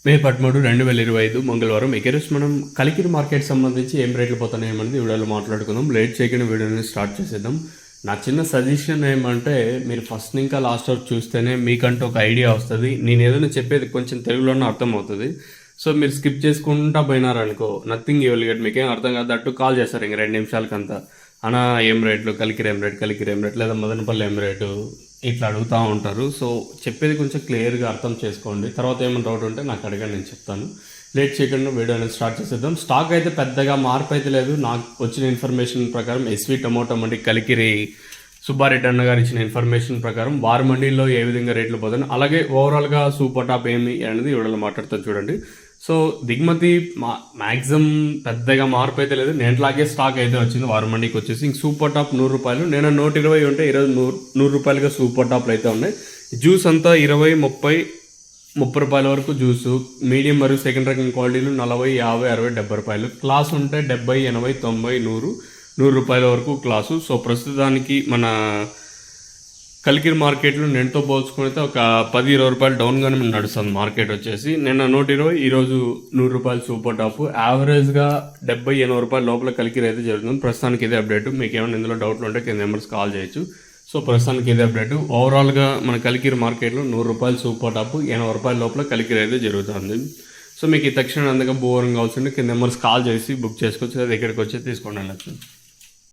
మే 13, 2025 మంగళవారం. ఈరోజు మనం కలికిరి మార్కెట్ సంబంధించి ఏం రేట్లు పోతున్నాయి అనేది వీడియోలో మాట్లాడుకుందాం. లేట్ చేయకుండా వీడియోని స్టార్ట్ చేసేద్దాం. నా చిన్న సజెషన్ ఏమంటే, మీరు ఫస్ట్ ఇంకా లాస్ట్ వరకు చూస్తేనే మీకంటూ ఒక ఐడియా వస్తుంది. నేను ఏదైనా చెప్పేది కొంచెం తెలుగులోనే అర్థమవుతుంది. సో మీరు స్కిప్ చేసుకుంటా పోయినారనుకో, నథింగ్ యూ విల్ గెట్. మీకేం అర్థం కాదు. అట్టు కాల్ చేస్తారు ఇంక 2 నిమిషాలకంతా, అన్నా ఏం రేట్లు, కలికిరి ఏం రేట్, లేదా మదనపల్లి ఏం రేటు, ఇట్లా అడుగుతూ ఉంటారు. సో చెప్పేది కొంచెం క్లియర్గా అర్థం చేసుకోండి. తర్వాత ఏమైనా డౌట్ ఉంటే నాకు అడగండి, నేను చెప్తాను. లేట్ చేయకుండా వీడియో అనేది స్టార్ట్ చేసేద్దాం. స్టాక్ అయితే పెద్దగా మార్పు అయితే లేదు. నాకు వచ్చిన ఇన్ఫర్మేషన్ ప్రకారం ఎస్వి టమోటా మండి కలికిరి సుబ్బారెడ్డి అన్న గారు ఇచ్చిన ఇన్ఫర్మేషన్ ప్రకారం వారి మండీలో ఏ విధంగా రేట్లు పోతాయి, అలాగే ఓవరాల్గా సూపర్ టాప్ ఏమి అనేది వీడియోలో మాట్లాడుతాను చూడండి. సో దిగుమతి మ్యాక్సిమం పెద్దగా మార్పు అయితే లేదు. నేట్లాగే స్టాక్ అయితే వచ్చింది వారి మండికి వచ్చేసి. ఇంక సూపర్ టాప్ 100 రూపాయలు, నేను 120 ఉంటే ఈరోజు 100 రూపాయలుగా సూపర్ టాప్లు అయితే ఉన్నాయి. జ్యూస్ అంతా 20, 30 రూపాయల వరకు జ్యూసు. మీడియం మరియు సెకండ్ రకం క్వాలిటీలు 40, 50, 60, 70 రూపాయలు. క్లాస్ ఉంటే 70, 80, 90, 100 రూపాయల వరకు క్లాసు. సో ప్రస్తుతానికి మన కలికిరి మార్కెట్లో నిన్నతో పోల్చుకుంటే ఒక 10-20 రూపాయలు డౌన్గానే నడుస్తుంది మార్కెట్ వచ్చేసి. నిన్న 120, ఈరోజు 100 రూపాయలు సూపర్ టాప్. యావరేజ్గా 70, 80 రూపాయల లోపల కలికిరి అయితే జరుగుతుంది. ప్రస్తుతానికి ఇదే అప్డేట్. మీకు ఏమైనా ఇందులో డౌట్లు ఉంటే కింద నెంబర్స్ కాల్ చేయొచ్చు. సో ప్రస్తుతానికి ఇదే అప్డేట్. ఓవరాల్గా మన కలికిరి మార్కెట్లో 100 రూపాయలు సూపర్ టాప్, 80 రూపాయల లోపల కలికిరి అయితే జరుగుతుంది. సో మీకు ఈ తక్షణ అందుగా బోరింగ్ కావాల్సింటే కింద నెంబర్స్ కాల్ చేసి బుక్ చేసుకోవచ్చు, లేదా ఇక్కడికి వచ్చి తీసుకొని వెళ్ళచ్చు.